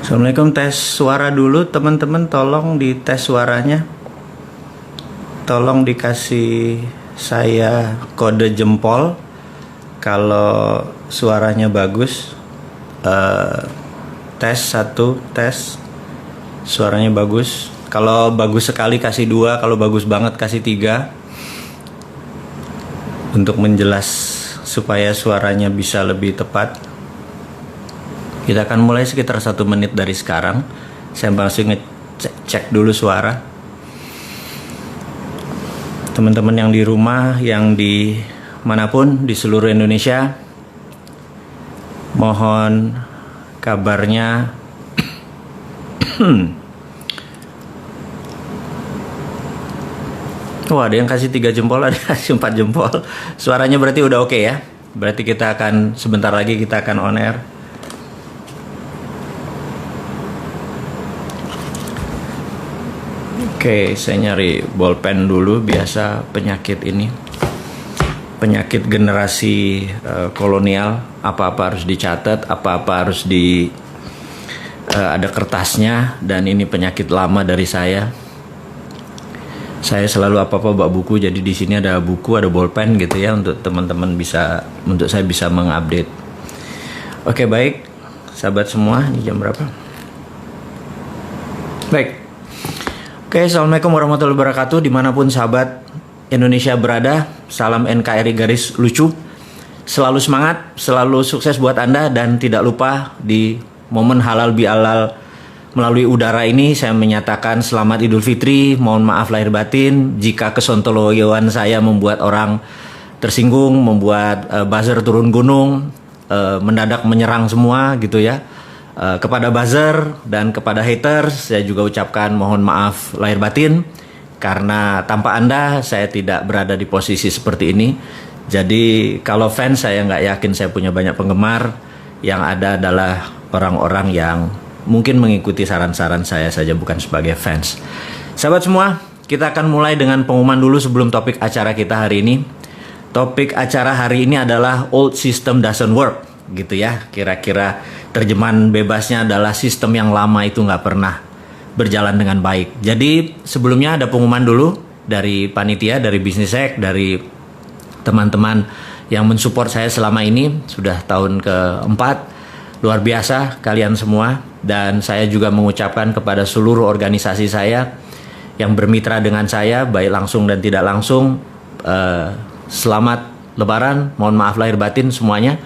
Assalamualaikum, tes suara dulu teman-teman, tolong dites suaranya. Tolong dikasih saya kode jempol kalau suaranya bagus. Tes 1, tes suaranya bagus. Kalau bagus sekali kasih 2, kalau bagus banget kasih 3. Untuk menjelas supaya suaranya bisa lebih tepat. Kita akan mulai sekitar 1 menit dari sekarang. Saya masih ngecek dulu suara. Teman-teman yang di rumah, yang di manapun di seluruh Indonesia, mohon kabarnya. Wah, ada yang kasih 3 jempol, ada yang kasih 4 jempol. Suaranya berarti udah oke ya. Berarti kita akan sebentar lagi kita akan on air. Oke, saya nyari bolpen dulu. Biasa penyakit ini, penyakit generasi kolonial. Apa-apa harus dicatat, apa-apa harus ada kertasnya. Dan ini penyakit lama dari saya. Saya selalu apa-apa bawa buku. Jadi di sini ada buku, ada bolpen gitu ya, untuk teman-teman untuk saya bisa mengupdate. Oke, baik, sahabat semua. Ini jam berapa? Baik. Oke, assalamualaikum warahmatullahi wabarakatuh. Dimanapun sahabat Indonesia berada, salam NKRI garis lucu. Selalu semangat, selalu sukses buat Anda. Dan tidak lupa di momen halal bihalal melalui udara ini, saya menyatakan selamat Idul Fitri. Mohon maaf lahir batin jika kesontoloyoan saya membuat orang tersinggung, membuat buzzer turun gunung, mendadak menyerang semua gitu ya. Kepada buzzer dan kepada haters, saya juga ucapkan mohon maaf lahir batin, karena tanpa Anda saya tidak berada di posisi seperti ini. Jadi kalau fans, saya nggak yakin saya punya banyak penggemar. Yang ada adalah orang-orang yang mungkin mengikuti saran-saran saya saja, bukan sebagai fans. Sahabat semua, kita akan mulai dengan pengumuman dulu sebelum topik acara kita hari ini. Topik acara hari ini adalah old system doesn't work, gitu ya. Kira-kira terjemahan bebasnya adalah sistem yang lama itu nggak pernah berjalan dengan baik. Jadi sebelumnya ada pengumuman dulu dari panitia, dari Business Hack, dari teman-teman yang mensupport saya selama ini. Sudah tahun keempat. Luar biasa kalian semua. Dan saya juga mengucapkan kepada seluruh organisasi saya yang bermitra dengan saya, baik langsung dan tidak langsung, selamat Lebaran, mohon maaf lahir batin semuanya.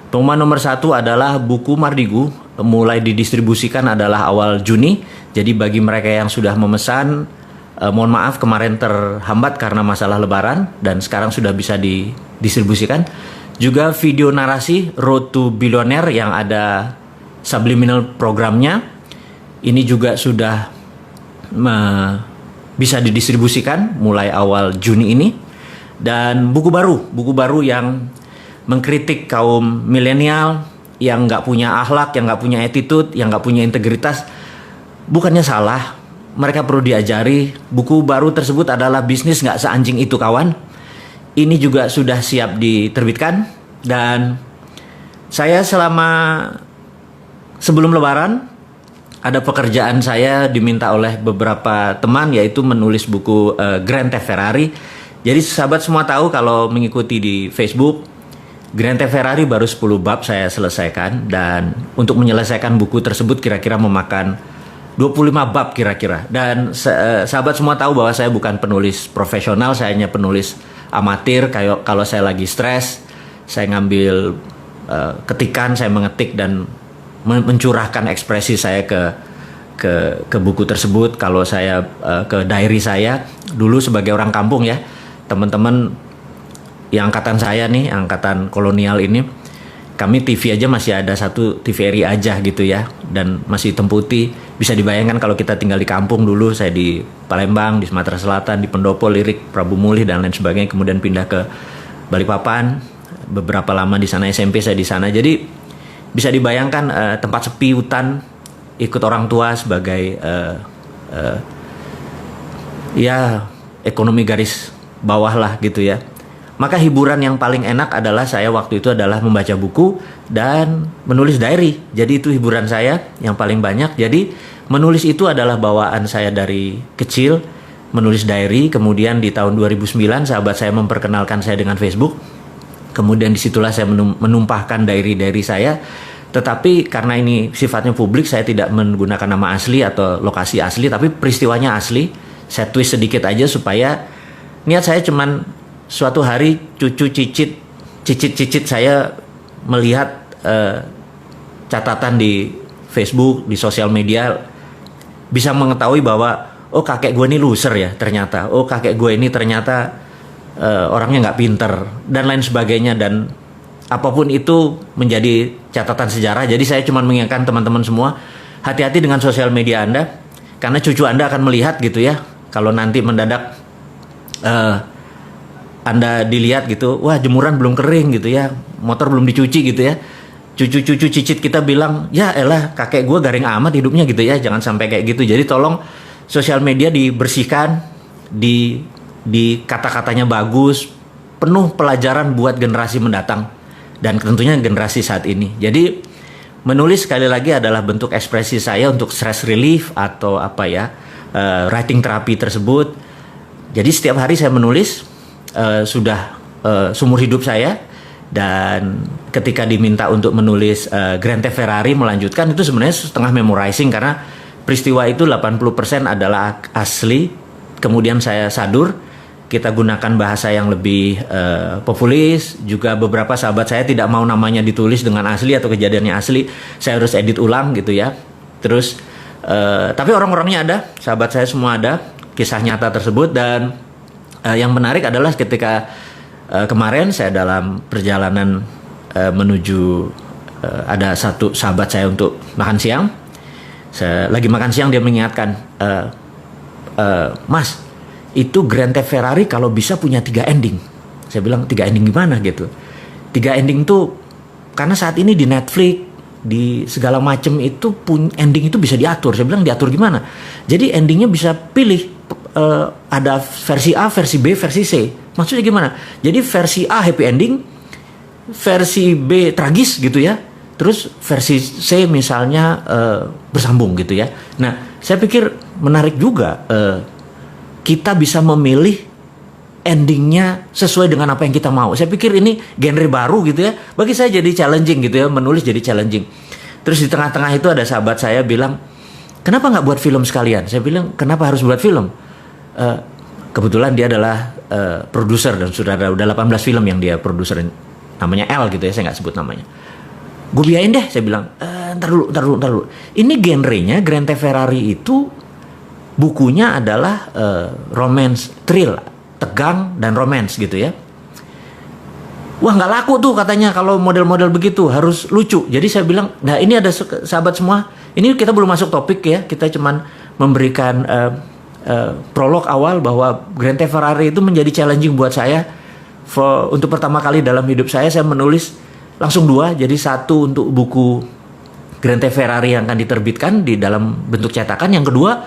Pengumuman nomor 1 adalah buku Mardigu mulai didistribusikan adalah awal Juni. Jadi bagi mereka yang sudah memesan, mohon maaf kemarin terhambat karena masalah Lebaran, dan sekarang sudah bisa didistribusikan. Juga video narasi Road to Billionaire yang ada subliminal programnya, ini juga sudah bisa didistribusikan mulai awal Juni ini. Dan buku baru yang mengkritik kaum milenial yang nggak punya akhlak, yang nggak punya attitude, yang nggak punya integritas. Bukannya salah, mereka perlu diajari. Buku baru tersebut adalah Bisnis Nggak Seanjing Itu Kawan. Ini juga sudah siap diterbitkan. Dan saya sebelum Lebaran ada pekerjaan saya diminta oleh beberapa teman, yaitu menulis buku Grand Theft Ferrari. Jadi sahabat semua tahu kalau mengikuti di Facebook, Grand Theft Ferrari baru 10 bab saya selesaikan. Dan untuk menyelesaikan buku tersebut kira-kira memakan 25 bab kira-kira. Dan sahabat semua tahu bahwa saya bukan penulis profesional, saya hanya penulis amatir. Kalau saya lagi stres, saya ngambil ketikan, saya mengetik dan mencurahkan ekspresi saya ke buku tersebut. Kalau saya ke diary saya dulu sebagai orang kampung ya, teman-teman yang angkatan saya nih, angkatan kolonial ini, kami TV aja masih ada satu TVRI aja gitu ya, dan masih hitam putih. Bisa dibayangkan kalau kita tinggal di kampung dulu. Saya di Palembang, di Sumatera Selatan, di Pendopo, Lirik, Prabu Mulih dan lain sebagainya. Kemudian pindah ke Balikpapan, beberapa lama di sana, SMP saya di sana. Jadi bisa dibayangkan tempat sepi, hutan, ikut orang tua sebagai ya ekonomi garis bawah lah gitu ya. Maka hiburan yang paling enak adalah saya waktu itu adalah membaca buku dan menulis diary. Jadi itu hiburan saya yang paling banyak. Jadi menulis itu adalah bawaan saya dari kecil, menulis diary. Kemudian di tahun 2009 sahabat saya memperkenalkan saya dengan Facebook. Kemudian disitulah saya menumpahkan diary saya. Tetapi karena ini sifatnya publik, saya tidak menggunakan nama asli atau lokasi asli, tapi peristiwanya asli. Saya twist sedikit aja supaya niat saya cuman suatu hari cucu cicit saya melihat catatan di Facebook, di sosial media, bisa mengetahui bahwa oh kakek gue ini loser ya ternyata, oh kakek gue ini ternyata orangnya nggak pinter dan lain sebagainya, dan apapun itu menjadi catatan sejarah. Jadi saya cuma mengingatkan teman-teman semua, hati-hati dengan sosial media Anda, karena cucu Anda akan melihat gitu ya, kalau nanti mendadak Anda dilihat gitu, wah jemuran belum kering gitu ya, motor belum dicuci gitu ya. Cucu-cucu cicit kita bilang, ya elah kakek gue garing amat hidupnya gitu ya. Jangan sampai kayak gitu. Jadi tolong sosial media dibersihkan, di kata-katanya bagus, penuh pelajaran buat generasi mendatang dan tentunya generasi saat ini. Jadi menulis sekali lagi adalah bentuk ekspresi saya untuk stress relief atau apa ya, writing therapy tersebut. Jadi setiap hari saya menulis. Sudah seumur hidup saya, dan ketika diminta untuk menulis Grand Theft Ferrari melanjutkan, itu sebenarnya setengah memorizing karena peristiwa itu 80% adalah asli. Kemudian saya sadur, kita gunakan bahasa yang lebih populis. Juga beberapa sahabat saya tidak mau namanya ditulis dengan asli atau kejadiannya asli, saya harus edit ulang gitu ya. Terus tapi orang-orangnya ada, sahabat saya semua ada kisah nyata tersebut. Dan yang menarik adalah ketika kemarin saya dalam perjalanan menuju ada satu sahabat saya untuk makan siang. Saya lagi makan siang, dia mengingatkan, Mas, itu Grand Theft Ferrari kalau bisa punya 3 ending. Saya bilang 3 ending gimana gitu. 3 ending tuh karena saat ini di Netflix, di segala macam itu ending itu bisa diatur. Saya bilang diatur gimana? Jadi endingnya bisa pilih. Ada versi A, versi B, versi C. Maksudnya gimana? Jadi versi A happy ending, versi B tragis gitu ya. Terus versi C misalnya bersambung gitu ya. Nah, saya pikir menarik juga kita bisa memilih endingnya sesuai dengan apa yang kita mau. Saya pikir ini genre baru gitu ya. Bagi saya jadi challenging gitu ya, menulis jadi challenging. Terus di tengah-tengah itu ada sahabat saya bilang, kenapa nggak buat film sekalian? Saya bilang, kenapa harus buat film? Kebetulan dia adalah produser dan sudah 18 film yang dia produser, namanya L gitu ya, saya nggak sebut namanya. Gue biayain deh, saya bilang, ntar dulu. Ini genrenya Grand Theft Ferrari itu bukunya adalah romance, thrill, tegang dan romance gitu ya. Wah nggak laku tuh katanya kalau model-model begitu, harus lucu. Jadi saya bilang, nah ini ada sahabat semua, ini kita belum masuk topik ya, kita cuman memberikan prolog awal bahwa Grand Theft Ferrari itu menjadi challenging buat saya. Untuk pertama kali dalam hidup saya menulis langsung 2. Jadi 1 untuk buku Grand Theft Ferrari yang akan diterbitkan di dalam bentuk cetakan. Yang kedua,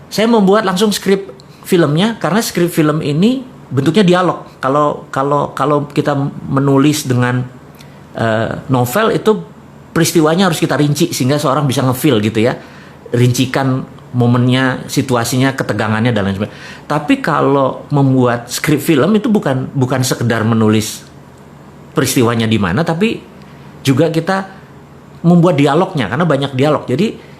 saya membuat langsung skrip filmnya, karena skrip film ini bentuknya dialog. Kalau kita menulis dengan novel itu peristiwanya harus kita rinci sehingga seorang bisa ngefeel gitu ya, rincikan momennya, situasinya, ketegangannya dan lain sebagainya. Tapi kalau membuat skrip film itu bukan sekedar menulis peristiwanya di mana, tapi juga kita membuat dialognya, karena banyak dialog. Jadi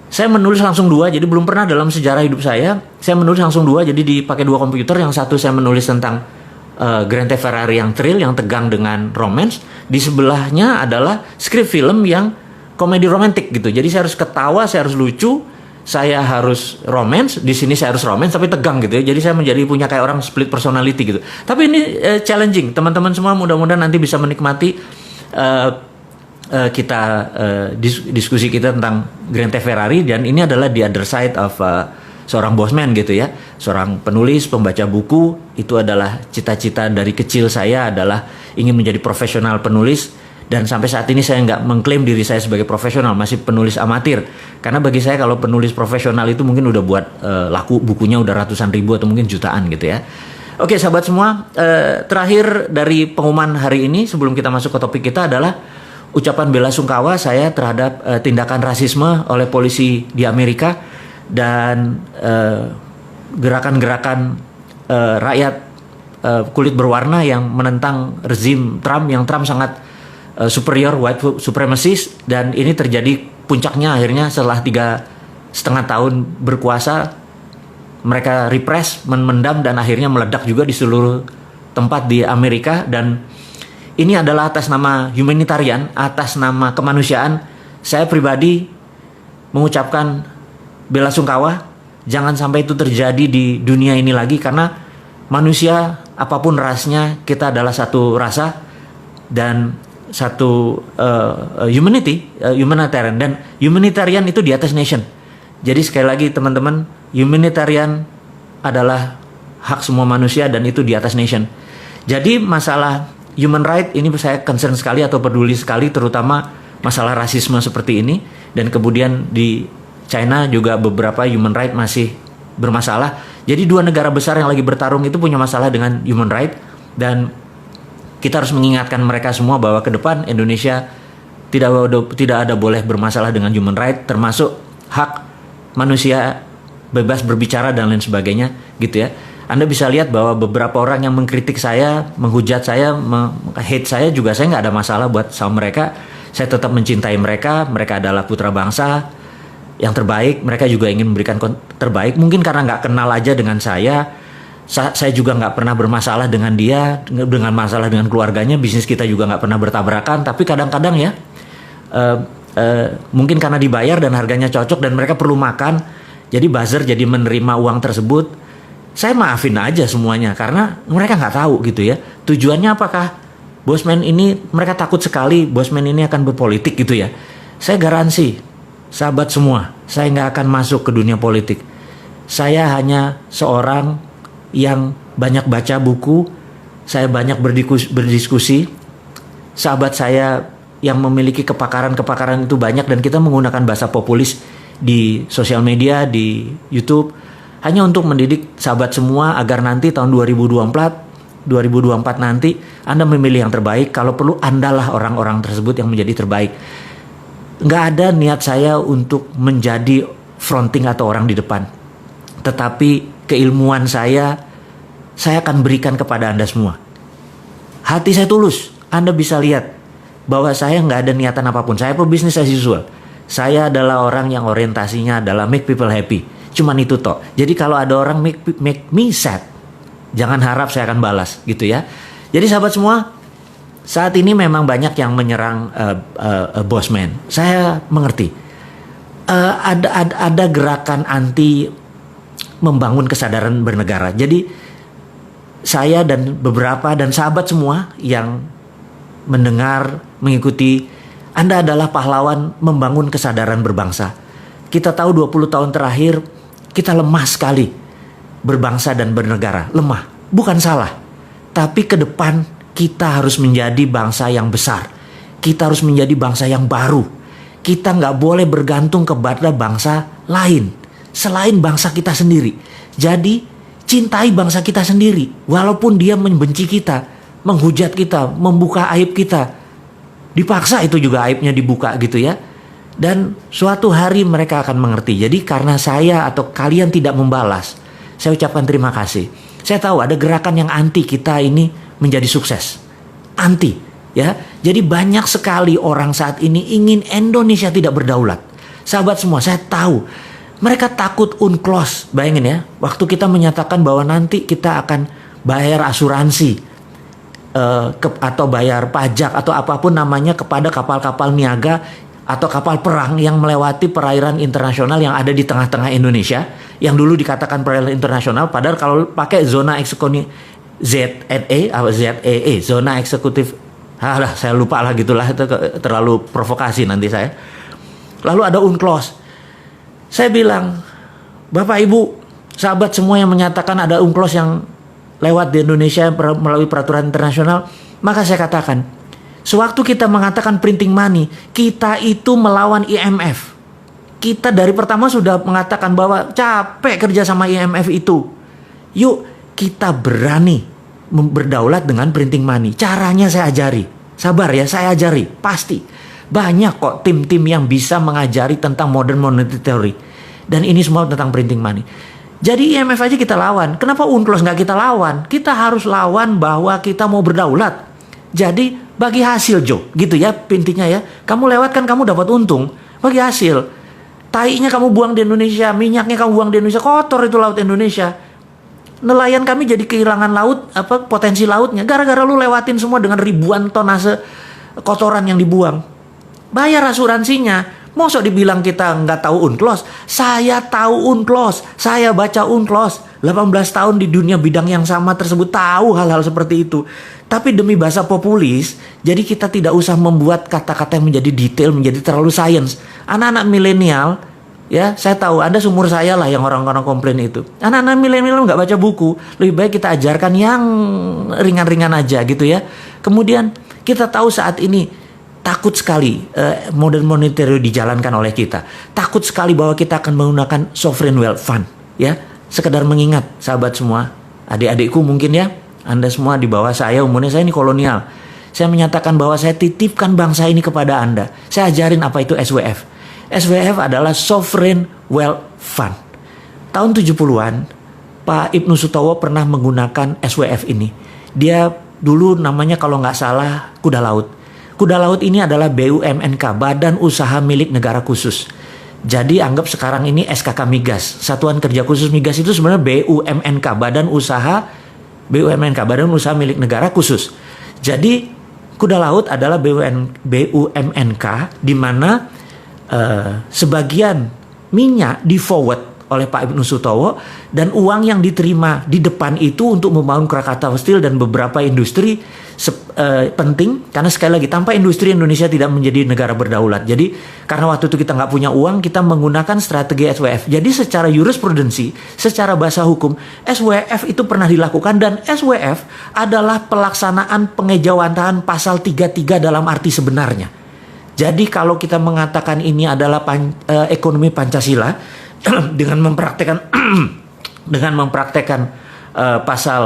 saya menulis langsung 2, jadi belum pernah dalam sejarah hidup saya menulis langsung 2, jadi dipakai 2 komputer. Yang satu saya menulis tentang Grand Theft Ferrari yang thrill, yang tegang dengan romance. Di sebelahnya adalah skrip film yang komedi romantik gitu. Jadi saya harus ketawa, saya harus lucu, saya harus romance, di sini saya harus romance tapi tegang gitu ya. Jadi saya menjadi punya kayak orang split personality gitu. Tapi ini challenging. Teman-teman semua mudah-mudahan nanti bisa menikmati kita diskusi kita tentang Grand Theft Ferrari, dan ini adalah the other side of seorang bosman gitu ya. Seorang penulis, pembaca buku, itu adalah cita-cita dari kecil saya adalah ingin menjadi profesional penulis. Dan sampai saat ini saya nggak mengklaim diri saya sebagai profesional, masih penulis amatir. Karena bagi saya kalau penulis profesional itu mungkin udah buat laku bukunya udah ratusan ribu atau mungkin jutaan gitu ya. Oke, sahabat semua, terakhir dari pengumuman hari ini sebelum kita masuk ke topik kita adalah ucapan bela sungkawa saya terhadap tindakan rasisme oleh polisi di Amerika dan gerakan-gerakan rakyat kulit berwarna yang menentang rezim Trump, yang Trump sangat superior white supremacist, dan ini terjadi puncaknya akhirnya setelah 3,5 tahun berkuasa. Mereka repress, memendam, dan akhirnya meledak juga di seluruh tempat di Amerika. Dan ini adalah atas nama humanitarian, atas nama kemanusiaan. Saya pribadi mengucapkan bela sungkawa. Jangan sampai itu terjadi di dunia ini lagi, karena manusia apapun rasnya, kita adalah satu rasa dan satu humanitarian, dan humanitarian itu di atas nation. Jadi sekali lagi teman-teman, humanitarian adalah hak semua manusia dan itu di atas nation. Jadi masalah human right ini saya concern sekali atau peduli sekali, terutama masalah rasisme seperti ini. Dan kemudian di China juga beberapa human right masih bermasalah. Jadi 2 negara besar yang lagi bertarung itu punya masalah dengan human right, dan kita harus mengingatkan mereka semua bahwa ke depan Indonesia tidak ada boleh bermasalah dengan human right, termasuk hak manusia bebas berbicara dan lain sebagainya gitu ya. Anda bisa lihat bahwa beberapa orang yang mengkritik saya, menghujat saya, hate saya juga, saya nggak ada masalah buat sama mereka. Saya tetap mencintai mereka. Mereka adalah putra bangsa yang terbaik. Mereka juga ingin memberikan terbaik. Mungkin karena nggak kenal aja dengan saya juga nggak pernah bermasalah dengan dia, dengan masalah dengan keluarganya, bisnis kita juga nggak pernah bertabrakan. Tapi kadang-kadang ya mungkin karena dibayar dan harganya cocok dan mereka perlu makan, jadi buzzer, jadi menerima uang tersebut. Saya maafin aja semuanya karena mereka nggak tahu gitu ya tujuannya apakah Bosman ini, mereka takut sekali Bosman ini akan berpolitik gitu ya. Saya garansi sahabat semua, saya nggak akan masuk ke dunia politik. Saya hanya seorang yang banyak baca buku, saya banyak berdiskusi. Sahabat saya yang memiliki kepakaran itu banyak, dan kita menggunakan bahasa populis di sosial media, di YouTube, hanya untuk mendidik sahabat semua agar nanti tahun 2024 nanti Anda memilih yang terbaik. Kalau perlu Andalah orang-orang tersebut yang menjadi terbaik. Nggak ada niat saya untuk menjadi fronting atau orang di depan, tetapi keilmuan saya akan berikan kepada Anda semua. Hati saya tulus, Anda bisa lihat bahwa saya nggak ada niatan apapun. Saya pebisnis as usual. Saya adalah orang yang orientasinya adalah make people happy. Cuman itu toh. Jadi kalau ada orang make me sad, jangan harap saya akan balas gitu ya. Jadi sahabat semua, saat ini memang banyak yang menyerang Bosman. Saya mengerti. Ada gerakan anti membangun kesadaran bernegara. Jadi saya dan beberapa dan sahabat semua yang mendengar, mengikuti, Anda adalah pahlawan membangun kesadaran berbangsa. Kita tahu 20 tahun terakhir kita lemah sekali berbangsa dan bernegara. Lemah, bukan salah. Tapi ke depan kita harus menjadi bangsa yang besar. Kita harus menjadi bangsa yang baru. Kita nggak boleh bergantung kepada bangsa lain selain bangsa kita sendiri. Jadi cintai bangsa kita sendiri, walaupun dia membenci kita, menghujat kita, membuka aib kita. Dipaksa itu juga aibnya dibuka gitu ya. Dan suatu hari mereka akan mengerti. Jadi karena saya atau kalian tidak membalas, saya ucapkan terima kasih. Saya tahu ada gerakan yang anti kita ini menjadi sukses. Anti ya. Jadi banyak sekali orang saat ini ingin Indonesia tidak berdaulat. Sahabat semua, saya tahu mereka takut UNCLOS. Bayangin ya, waktu kita menyatakan bahwa nanti kita akan bayar asuransi atau bayar pajak atau apapun namanya kepada kapal-kapal niaga atau kapal perang yang melewati perairan internasional yang ada di tengah-tengah Indonesia, yang dulu dikatakan perairan internasional, padahal kalau pakai zona eksekutif ZEE, zona eksekutif, saya lupa lah gitulah, itu terlalu provokasi nanti saya. Lalu ada UNCLOS. Saya bilang, Bapak Ibu, sahabat semua yang menyatakan ada UNCLOS yang lewat di Indonesia melalui peraturan internasional, maka saya katakan, sewaktu kita mengatakan printing money, kita itu melawan IMF. Kita dari pertama sudah mengatakan bahwa capek kerja sama IMF itu. Yuk kita berani berdaulat dengan printing money. Caranya saya ajari. Sabar ya, saya ajari. Pasti. Banyak kok tim-tim yang bisa mengajari tentang modern monetary theory. Dan ini semua tentang printing money. Jadi IMF aja kita lawan. Kenapa UNCLOS nggak kita lawan? Kita harus lawan bahwa kita mau berdaulat. Jadi bagi hasil, Jo. Gitu ya intinya ya. Kamu lewat kan kamu dapat untung. Bagi hasil. Tainya kamu buang di Indonesia. Minyaknya kamu buang di Indonesia. Kotor itu laut Indonesia. Nelayan kami jadi kehilangan laut, potensi lautnya. Gara-gara lu lewatin semua dengan ribuan tonase kotoran yang dibuang. Bayar asuransinya. Mosok dibilang kita nggak tahu UNCLOS. Saya tahu UNCLOS. Saya baca UNCLOS. 18 tahun di dunia bidang yang sama tersebut, tahu hal-hal seperti itu. Tapi demi bahasa populis, jadi kita tidak usah membuat kata-kata yang menjadi detail, menjadi terlalu sains. Anak-anak milenial, ya, saya tahu Anda seumur saya lah yang orang-orang komplain itu. Anak-anak milenial nggak baca buku. Lebih baik kita ajarkan yang ringan-ringan aja gitu ya. Kemudian kita tahu saat ini takut sekali modern monetary dijalankan oleh kita. Takut sekali bahwa kita akan menggunakan sovereign wealth fund. Ya, sekedar mengingat sahabat semua, adik-adikku mungkin ya, Anda semua di bawah saya, umurnya saya ini kolonial. Saya menyatakan bahwa saya titipkan bangsa ini kepada Anda. Saya ajarin apa itu SWF. SWF adalah Sovereign Wealth Fund. Tahun 70-an, Pak Ibnu Sutowo pernah menggunakan SWF ini. Dia dulu namanya kalau nggak salah Kuda Laut. Kuda Laut ini adalah BUMNK, Badan Usaha Milik Negara Khusus. Jadi anggap sekarang ini SKK Migas. Satuan Kerja Khusus Migas itu sebenarnya BUMNK, Badan Usaha Milik Negara Khusus. Jadi Kuda Laut adalah BUMNK di mana sebagian minyak di forward oleh Pak Ibnu Sutowo dan uang yang diterima di depan itu untuk membangun Krakatau Steel dan beberapa industri penting, karena sekali lagi tanpa industri Indonesia tidak menjadi negara berdaulat. Jadi karena waktu itu kita nggak punya uang, kita menggunakan strategi SWF. Jadi secara jurisprudensi, secara bahasa hukum, SWF itu pernah dilakukan dan SWF adalah pelaksanaan pengejawantahan pasal 33 dalam arti sebenarnya. Jadi kalau kita mengatakan ini adalah ekonomi Pancasila dengan mempraktekkan pasal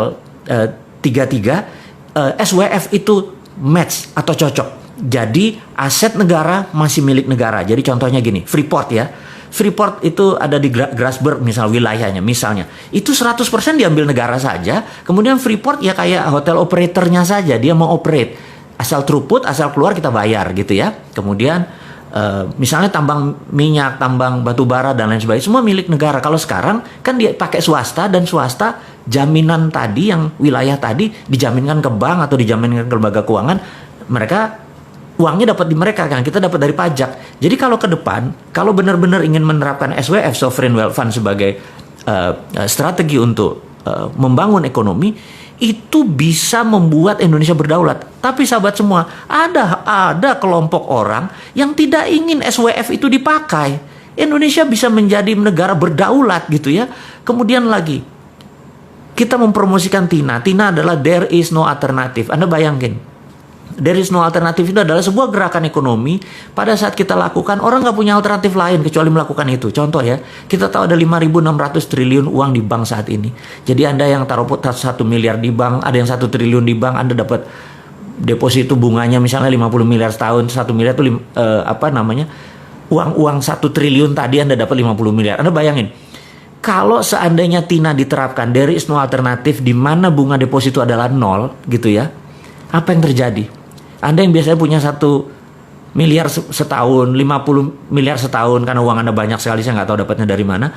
33, SWF itu match atau cocok. Jadi aset negara masih milik negara. Jadi contohnya gini, Freeport ya. Freeport itu ada di Grasberg misal wilayahnya misalnya. Itu 100% diambil negara saja. Kemudian Freeport ya kayak hotel operatornya saja, dia mau operate. Asal throughput, asal keluar kita bayar gitu ya. Kemudian misalnya tambang minyak, tambang batu bara dan lain sebagainya semua milik negara. Kalau sekarang kan dia pakai swasta dan swasta jaminan tadi yang wilayah tadi dijaminkan ke bank atau dijaminkan ke lembaga keuangan, mereka uangnya dapat di mereka kan, kita dapat dari pajak. Jadi kalau ke depan kalau benar-benar ingin menerapkan SWF Sovereign Wealth Fund sebagai strategi untuk membangun ekonomi, itu bisa membuat Indonesia berdaulat. Tapi sahabat semua, ada kelompok orang yang tidak ingin SWF itu dipakai. Indonesia bisa menjadi negara berdaulat gitu ya. Kemudian lagi, kita mempromosikan TINA. TINA adalah there is no alternative. Anda bayangin, there is no alternative itu adalah sebuah gerakan ekonomi. Pada saat kita lakukan, orang nggak punya alternatif lain kecuali melakukan itu. Contoh ya, kita tahu ada 5.600 triliun uang di bank saat ini. Jadi Anda yang taruh 1 miliar di bank, ada yang 1 triliun di bank, Anda dapat deposito bunganya misalnya 50 miliar setahun. 1 miliar itu uang 1 triliun tadi Anda dapat 50 miliar. Anda bayangin, kalau seandainya TINA diterapkan, there is no alternative, di mana bunga deposito adalah 0 gitu ya, apa yang terjadi? Anda yang biasanya punya 1 miliar setahun, 50 miliar setahun, karena uang Anda banyak sekali, saya nggak tahu dapatnya dari mana,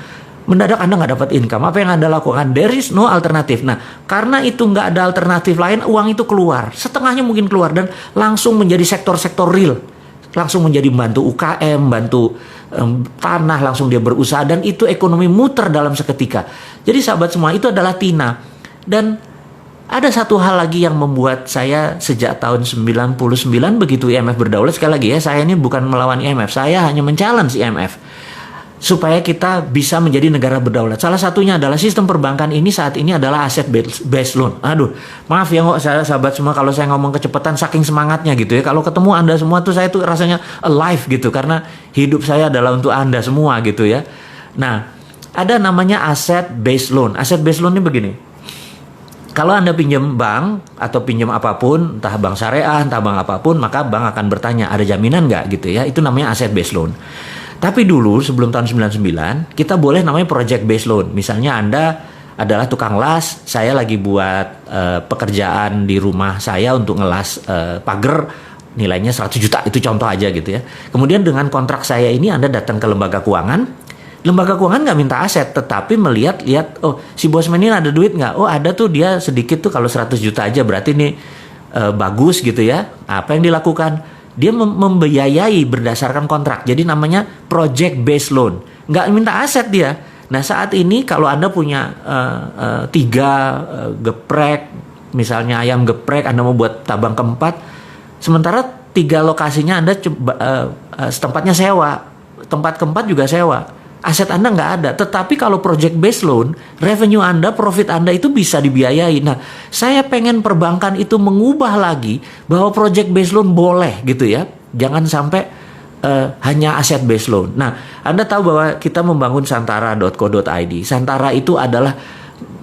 mendadak Anda nggak dapat income. Apa yang Anda lakukan? There is no alternative. Nah, karena itu nggak ada alternatif lain, uang itu keluar. Setengahnya mungkin keluar dan langsung menjadi sektor-sektor real. Langsung menjadi bantu UKM, bantu tanah, langsung dia berusaha. Dan itu ekonomi muter dalam seketika. Jadi sahabat semua, itu adalah TINA. Dan ada satu hal lagi yang membuat saya sejak tahun 99 begitu IMF berdaulat. Sekali lagi ya, saya ini bukan melawan IMF, saya hanya men-challenge IMF supaya kita bisa menjadi negara berdaulat. Salah satunya adalah sistem perbankan ini saat ini adalah aset based loan. Aduh, maaf ya sahabat semua kalau saya ngomong kecepatan saking semangatnya gitu ya. Kalau ketemu Anda semua tuh saya tuh rasanya alive gitu, karena hidup saya adalah untuk Anda semua gitu ya. Nah, ada namanya aset based loan. Aset based loan ini begini. Kalau Anda pinjam bank atau pinjam apapun, entah bank syariah, entah bank apapun, maka bank akan bertanya, ada jaminan nggak gitu ya? Itu namanya asset based loan. Tapi dulu sebelum tahun 99, kita boleh namanya project based loan. Misalnya Anda adalah tukang las, saya lagi buat pekerjaan di rumah saya untuk ngelas pagar, nilainya 100 juta, itu contoh aja gitu ya. Kemudian dengan kontrak saya ini Anda datang ke lembaga keuangan nggak minta aset, tetapi lihat, oh si bosman ini ada duit nggak? Oh ada tuh, dia sedikit tuh, kalau 100 juta aja berarti ini bagus gitu ya. Apa yang dilakukan? Dia membiayai berdasarkan kontrak, jadi namanya project based loan, nggak minta aset dia. Nah saat ini kalau Anda punya 3 geprek, misalnya ayam geprek, Anda mau buat tabang keempat, sementara 3 lokasinya Anda tempatnya sewa, tempat keempat juga sewa. Aset Anda nggak ada, tetapi kalau project based loan, revenue Anda, profit Anda itu bisa dibiayai. Nah, saya pengen perbankan itu mengubah lagi bahwa project based loan boleh gitu ya, jangan sampai hanya aset based loan. Nah, Anda tahu bahwa kita membangun santara.co.id. Santara itu adalah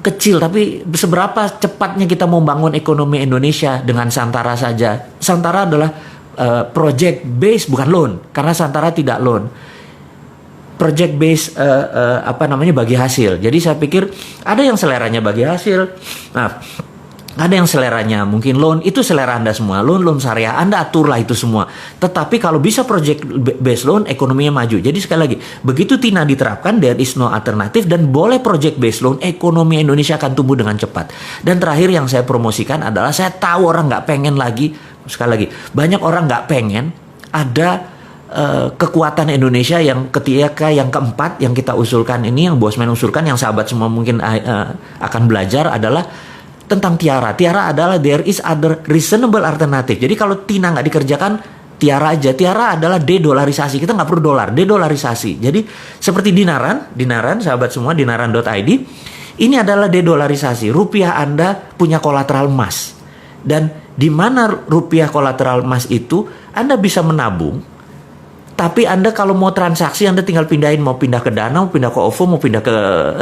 kecil, tapi seberapa cepatnya kita membangun ekonomi Indonesia dengan Santara saja. Santara adalah project based, bukan loan, karena Santara tidak loan. Project based bagi hasil. Jadi saya pikir ada yang seleranya bagi hasil. Nah, ada yang seleranya mungkin loan, itu selera Anda semua. Loan syariah Anda aturlah itu semua. Tetapi kalau bisa project based loan, ekonominya maju. Jadi sekali lagi, begitu TINA diterapkan, there is no alternative, dan boleh project based loan, ekonomi Indonesia akan tumbuh dengan cepat. Dan terakhir yang saya promosikan adalah, saya tahu orang nggak pengen lagi, sekali lagi, banyak orang nggak pengen ada kekuatan Indonesia yang ketika yang keempat yang kita usulkan ini, yang Bosman usulkan, yang sahabat semua mungkin akan belajar, adalah tentang tiara. Tiara adalah there is other reasonable alternative. Jadi kalau TINA nggak dikerjakan, tiara aja. Tiara adalah dedolarisasi. Kita nggak perlu dolar, dedolarisasi. Jadi seperti dinaran sahabat semua, dinaran.id, ini adalah dedolarisasi. Rupiah Anda punya kolateral emas, dan di mana rupiah kolateral emas itu Anda bisa menabung. Tapi Anda kalau mau transaksi, Anda tinggal pindahin, mau pindah ke Dana, mau pindah ke OVO, mau pindah ke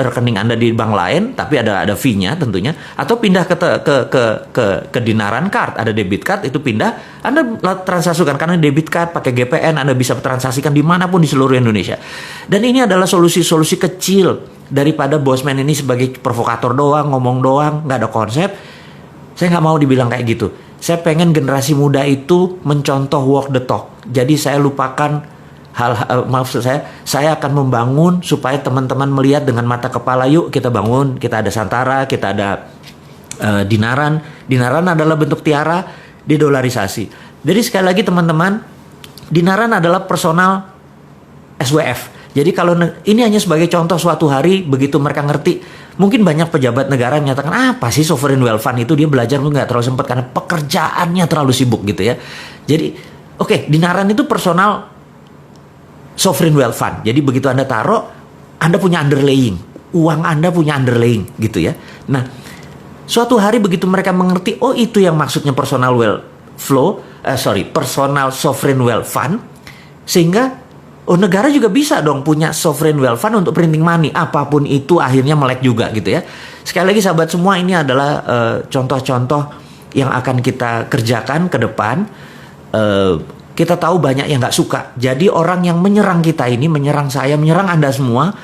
rekening Anda di bank lain, tapi ada fee-nya tentunya, atau pindah ke Dinaran Card, ada debit card, itu pindah, Anda transaksikan karena debit card pakai GPN, Anda bisa transaksikan dimanapun di seluruh Indonesia. Dan ini adalah solusi-solusi kecil daripada Bosman ini sebagai provokator doang, ngomong doang, nggak ada konsep. Saya nggak mau dibilang kayak gitu. Saya pengen generasi muda itu mencontoh walk the talk. Jadi saya lupakan maksud saya akan membangun supaya teman-teman melihat dengan mata kepala, yuk kita bangun, kita ada Santara, kita ada Dinaran. Dinaran adalah bentuk tiara, dedolarisasi. Jadi sekali lagi teman-teman, Dinaran adalah personal SWF. Jadi kalau ini hanya sebagai contoh, suatu hari begitu mereka ngerti, mungkin banyak pejabat negara menyatakan, apa sih sovereign wealth fund itu, dia belajar nggak terlalu sempat karena pekerjaannya terlalu sibuk gitu ya. Jadi Dinaran itu personal sovereign wealth fund. Jadi begitu Anda taruh, Anda punya underlying, uang Anda punya underlying gitu ya. Nah, suatu hari begitu mereka mengerti, oh itu yang maksudnya personal personal sovereign wealth fund, sehingga negara juga bisa dong punya sovereign wealth fund untuk printing money. Apapun itu akhirnya melek juga gitu ya. Sekali lagi sahabat semua, ini adalah contoh-contoh yang akan kita kerjakan ke depan. Kita tahu banyak yang gak suka. Jadi orang yang menyerang kita ini, menyerang saya, menyerang Anda semua,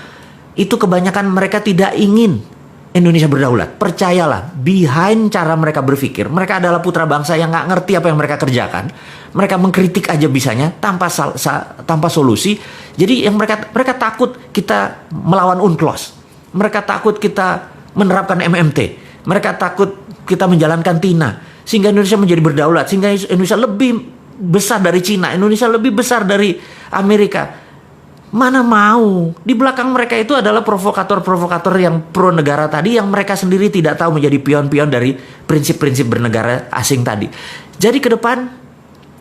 itu kebanyakan mereka tidak ingin Indonesia berdaulat. Percayalah, behind cara mereka berpikir, mereka adalah putra bangsa yang gak ngerti apa yang mereka kerjakan. Mereka mengkritik aja bisanya tanpa solusi. Jadi yang mereka takut kita melawan UNCLOS. Mereka takut kita menerapkan MMT. Mereka takut kita menjalankan TINA. Sehingga Indonesia menjadi berdaulat. Sehingga Indonesia lebih besar dari Cina. Indonesia lebih besar dari Amerika. Mana mau. Di belakang mereka itu adalah provokator-provokator yang pro negara tadi, yang mereka sendiri tidak tahu menjadi pion-pion dari prinsip-prinsip bernegara asing tadi. Jadi ke depan,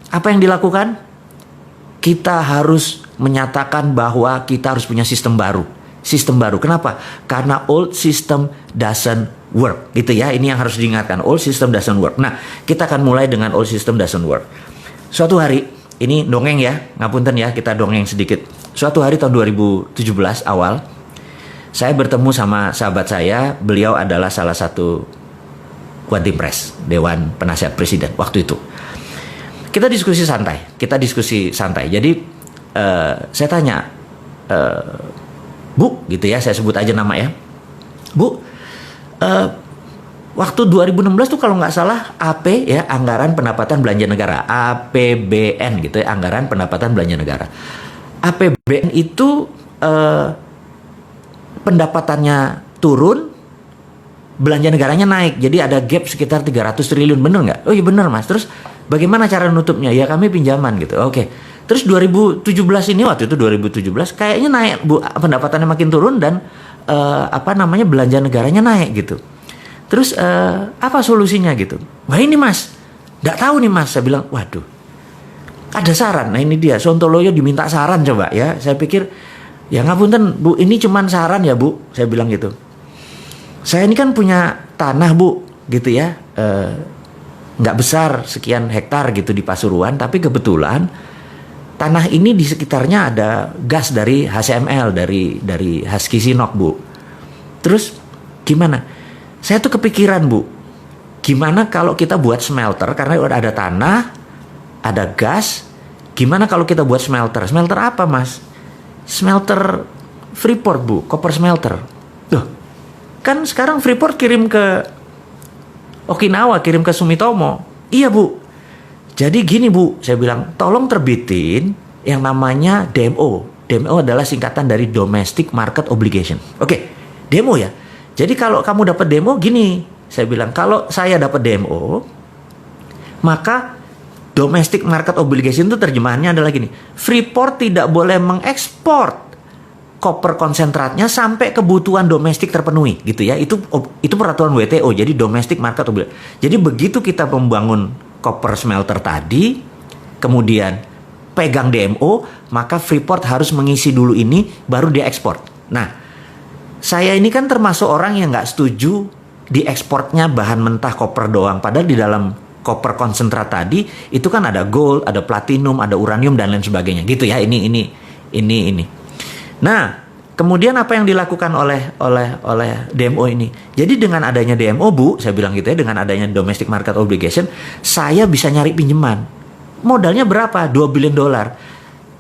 apa yang dilakukan? Kita harus menyatakan bahwa kita harus punya sistem baru. Sistem baru. Kenapa? Karena old system doesn't work. Gitu ya, ini yang harus diingatkan. Old system doesn't work. Nah, kita akan mulai dengan old system doesn't work. Suatu hari, ini dongeng ya, ngapunten ya, kita dongeng sedikit. Suatu hari tahun 2017 awal, saya bertemu sama sahabat saya. Beliau adalah salah satu One Team Press, Dewan Penasihat Presiden waktu itu. Kita diskusi santai. Jadi saya tanya, Bu, gitu ya, saya sebut aja nama ya, Bu, waktu 2016 tuh kalau nggak salah AP ya, Anggaran Pendapatan Belanja Negara, APBN gitu ya, Anggaran Pendapatan Belanja Negara. APBN itu pendapatannya turun, belanja negaranya naik, jadi ada gap sekitar 300 triliun, bener nggak? Oh iya bener Mas. Terus bagaimana cara nutupnya? Ya kami pinjaman gitu. Oke. Terus 2017 ini, waktu itu 2017 kayaknya naik Bu, pendapatannya makin turun dan belanja negaranya naik gitu. Terus apa solusinya gitu? Wah ini Mas, nggak tahu nih Mas. Saya bilang, waduh, ada saran. Nah ini dia, Sontoloyo diminta saran coba ya. Saya pikir, ya ngapunten Bu, ini cuman saran ya Bu. Saya bilang gitu. Saya ini kan punya tanah Bu, gitu ya, nggak besar, sekian hektar gitu di Pasuruan, tapi kebetulan tanah ini di sekitarnya ada gas dari HCML, dari Husky Sinok Bu. Terus gimana? Saya tuh kepikiran Bu, gimana kalau kita buat smelter, karena udah ada tanah, ada gas, gimana kalau kita buat smelter? Smelter apa Mas? Smelter Freeport Bu, copper smelter. Loh, kan sekarang Freeport kirim ke Okinawa, kirim ke Sumitomo. Iya Bu. Jadi gini Bu, saya bilang tolong terbitin yang namanya DMO. DMO adalah singkatan dari Domestic Market Obligation. Oke, DMO ya. Jadi kalau kamu dapat DMO gini, saya bilang kalau saya dapat DMO, maka Domestic Market Obligation itu terjemahannya adalah gini. Freeport tidak boleh mengekspor koper konsentratnya sampai kebutuhan domestik terpenuhi gitu ya. Itu peraturan WTO, jadi domestic market obligation. Jadi begitu kita membangun koper smelter tadi, kemudian pegang DMO, maka Freeport harus mengisi dulu ini baru dia ekspor. Nah, saya ini kan termasuk orang yang nggak setuju diekspornya bahan mentah koper doang, padahal di dalam koper konsentrat tadi itu kan ada gold, ada platinum, ada uranium dan lain sebagainya gitu ya. Ini. Nah, kemudian apa yang dilakukan oleh DMO ini? Jadi dengan adanya DMO Bu, saya bilang gitu ya, dengan adanya Domestic Market Obligation, saya bisa nyari pinjaman. Modalnya berapa? 2 billion dolar.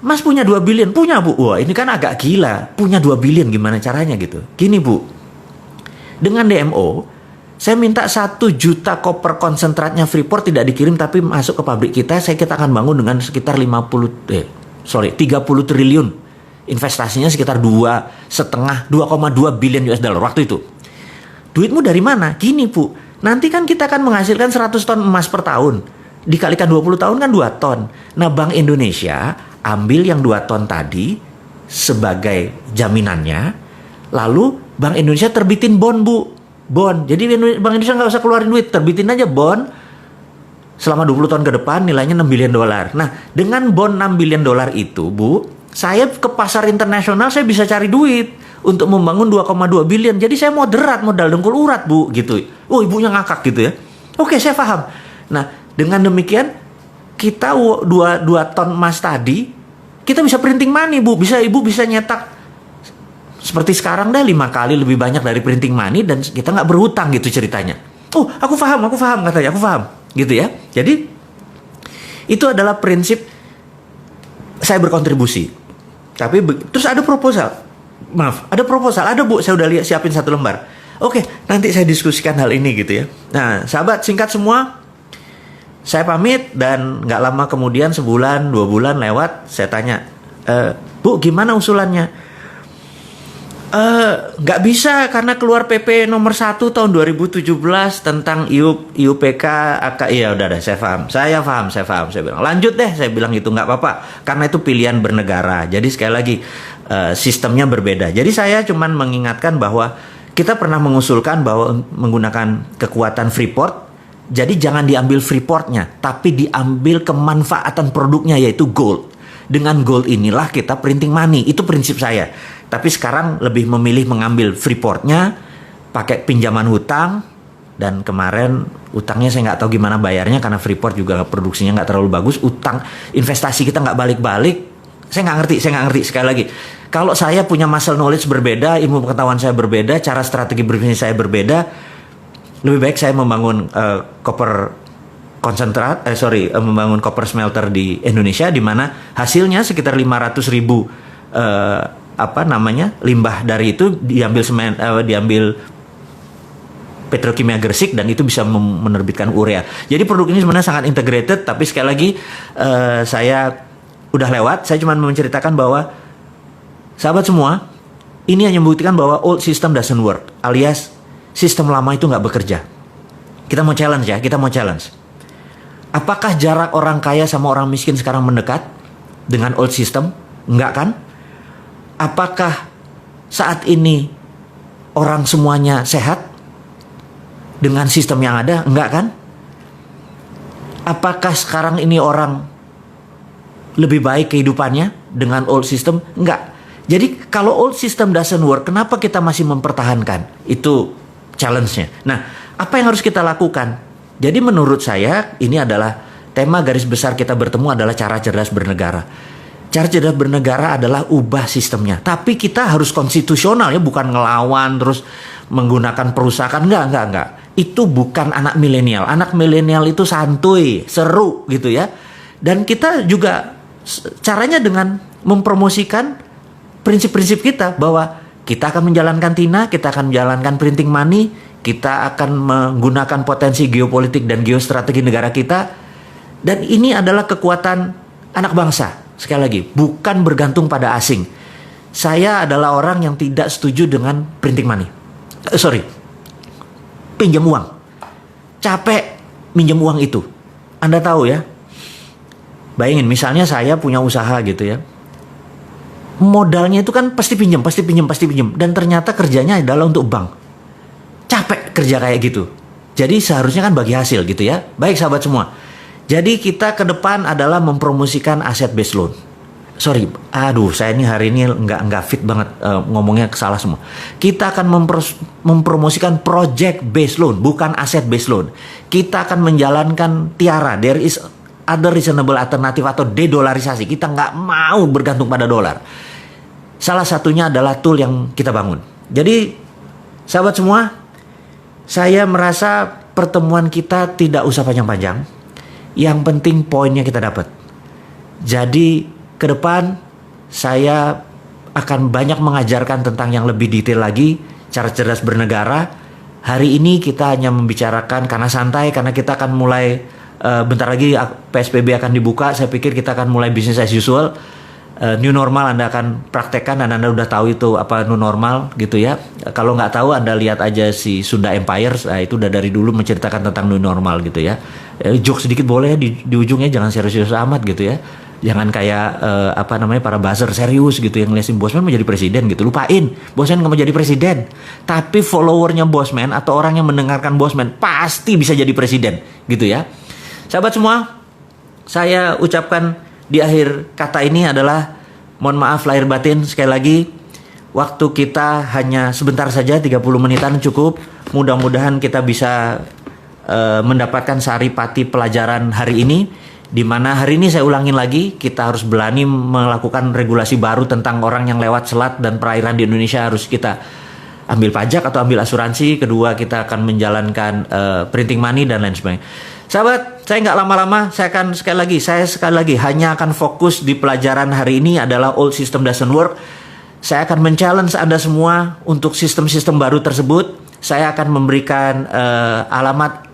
Mas punya 2 billion? Punya Bu. Wah ini kan agak gila. Punya 2 billion gimana caranya gitu? Gini Bu, dengan DMO, saya minta 1 juta koper konsentratnya Freeport tidak dikirim tapi masuk ke pabrik kita akan bangun dengan sekitar 30 triliun. Investasinya sekitar 2,2 billion US dollar waktu itu. Duitmu dari mana? Gini Bu, nanti kan kita akan menghasilkan 100 ton emas per tahun. Dikalikan 20 tahun kan 2 ton. Nah Bank Indonesia ambil yang 2 ton tadi sebagai jaminannya. Lalu Bank Indonesia terbitin bond Bu. Bond. Jadi Bank Indonesia nggak usah keluarin duit. Terbitin aja bond. Selama 20 tahun ke depan nilainya 6 billion dolar. Nah dengan bond 6 billion dolar itu Bu, saya ke pasar internasional saya bisa cari duit untuk membangun 2,2 billion. Jadi saya moderat, modal dengkul urat Bu gitu. Oh ibunya ngakak gitu ya. Oke saya paham. Nah dengan demikian kita 2 ton emas tadi kita bisa printing money Bu. Ibu bisa nyetak seperti sekarang 5 kali lebih banyak dari printing money dan kita nggak berhutang gitu ceritanya. Oh aku paham katanya, aku paham gitu ya. Jadi itu adalah prinsip saya berkontribusi. Tapi terus ada proposal. Ada Bu, saya udah siapin 1 lembar. Oke, nanti saya diskusikan hal ini gitu ya. Nah, sahabat, singkat semua, saya pamit dan nggak lama kemudian 1 bulan, 2 bulan lewat, saya tanya, Bu, gimana usulannya? Nggak bisa karena keluar PP nomor 1 tahun 2017 tentang IUPK ya udah saya paham. Saya bilang lanjut deh, saya bilang itu nggak apa-apa karena itu pilihan bernegara. Jadi sekali lagi sistemnya berbeda. Jadi saya cuman mengingatkan bahwa kita pernah mengusulkan bahwa menggunakan kekuatan Freeport. Jadi jangan diambil Freeportnya, tapi diambil kemanfaatan produknya yaitu gold. Dengan gold inilah kita printing money. Itu prinsip saya. Tapi sekarang lebih memilih mengambil Freeportnya, pakai pinjaman hutang, dan kemarin utangnya saya nggak tahu gimana bayarnya karena Freeport juga produksinya nggak terlalu bagus. Utang investasi kita nggak balik-balik. Saya nggak ngerti sekali lagi. Kalau saya punya muscle knowledge berbeda, ilmu pengetahuan saya berbeda, cara strategi berbisnis saya berbeda, lebih baik saya membangun copper konsentrat, membangun copper smelter di Indonesia, di mana hasilnya sekitar 500.000 limbah dari itu diambil Petrokimia Gresik, dan itu bisa menerbitkan urea. Jadi produk ini sebenarnya sangat integrated, tapi sekali lagi saya udah lewat. Saya cuma menceritakan bahwa sahabat semua, ini hanya membuktikan bahwa old system doesn't work, alias sistem lama itu nggak bekerja. Kita mau challenge ya, kita mau challenge. Apakah jarak orang kaya sama orang miskin sekarang mendekat dengan old system? Enggak kan? Apakah saat ini orang semuanya sehat dengan sistem yang ada? Enggak kan? Apakah sekarang ini orang lebih baik kehidupannya dengan old system? Enggak. Jadi kalau old system doesn't work, kenapa kita masih mempertahankan? Itu challenge-nya. Nah, apa yang harus kita lakukan? Jadi menurut saya ini adalah tema garis besar kita bertemu adalah cara cerdas bernegara. Cara cerdas bernegara adalah ubah sistemnya. Tapi kita harus konstitusional ya, bukan ngelawan terus menggunakan perusahaan. Enggak. Itu bukan anak milenial. Anak milenial itu santuy, seru gitu ya. Dan kita juga caranya dengan mempromosikan prinsip-prinsip kita bahwa kita akan menjalankan TINA, kita akan menjalankan printing money, kita akan menggunakan potensi geopolitik dan geostrategi negara kita. Dan ini adalah kekuatan anak bangsa. Sekali lagi, bukan bergantung pada asing. Saya adalah orang yang tidak setuju dengan printing money. Pinjam uang. Capek minjem uang itu. Anda tahu ya. Bayangin misalnya saya punya usaha gitu ya. Modalnya itu kan pasti pinjam. Dan ternyata kerjanya adalah untuk bank. Capek kerja kayak gitu. Jadi seharusnya kan bagi hasil gitu ya. Baik sahabat semua. Jadi kita ke depan adalah mempromosikan aset based loan. Saya ini hari ini nggak fit banget ngomongnya salah semua. Kita akan mempromosikan project based loan, bukan aset based loan. Kita akan menjalankan TIARA, there is other reasonable alternative atau dedolarisasi. Kita nggak mau bergantung pada dolar. Salah satunya adalah tool yang kita bangun. Jadi sahabat semua, saya merasa pertemuan kita tidak usah panjang-panjang. Yang penting poinnya kita dapat. Jadi ke depan saya akan banyak mengajarkan tentang yang lebih detail lagi, cara cerdas bernegara. Hari ini kita hanya membicarakan karena santai, karena kita akan mulai bentar lagi PSBB akan dibuka. Saya pikir kita akan mulai business as usual. New normal Anda akan praktekkan dan Anda udah tahu itu apa new normal gitu ya. Kalau nggak tahu Anda lihat aja si Sunda Empire, itu udah dari dulu menceritakan tentang new normal gitu ya. Joke sedikit boleh di ujungnya, jangan serius-serius amat gitu ya. Jangan kayak para buzzer serius gitu yang ngeliatin Bosman mau jadi presiden gitu. Lupain, Bosman nggak mau jadi presiden. Tapi followernya Bosman atau orang yang mendengarkan Bosman pasti bisa jadi presiden gitu ya. Sahabat semua, saya ucapkan di akhir kata ini adalah mohon maaf lahir batin sekali lagi. Waktu kita hanya sebentar saja, 30 menitan cukup. Mudah-mudahan kita bisa mendapatkan saripati pelajaran hari ini, di mana hari ini saya ulangin lagi, kita harus berani melakukan regulasi baru tentang orang yang lewat selat dan perairan di Indonesia. Harus kita ambil pajak atau ambil asuransi. Kedua, kita akan menjalankan printing money dan lain sebagainya. Sahabat, saya nggak lama-lama, saya sekali lagi hanya akan fokus di pelajaran hari ini adalah old system doesn't work. Saya akan men-challenge Anda semua untuk sistem-sistem baru tersebut. Saya akan memberikan alamat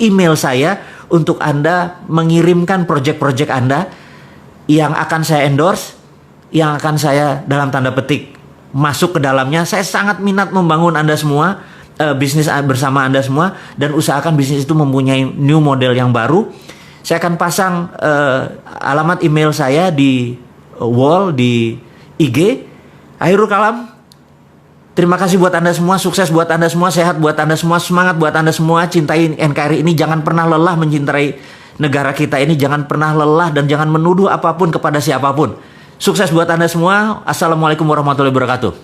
email saya untuk Anda mengirimkan project-project Anda yang akan saya endorse, yang akan saya dalam tanda petik masuk ke dalamnya. Saya sangat minat membangun Anda semua, bisnis bersama Anda semua, dan usahakan bisnis itu mempunyai new model yang baru. Saya akan pasang alamat email saya di wall di IG. Akhirul kalam. Terima kasih buat Anda semua, sukses buat Anda semua, sehat buat Anda semua, semangat buat Anda semua, cintai NKRI ini, jangan pernah lelah mencintai negara kita ini, jangan pernah lelah dan jangan menuduh apapun kepada siapapun. Sukses buat Anda semua. Assalamualaikum warahmatullahi wabarakatuh.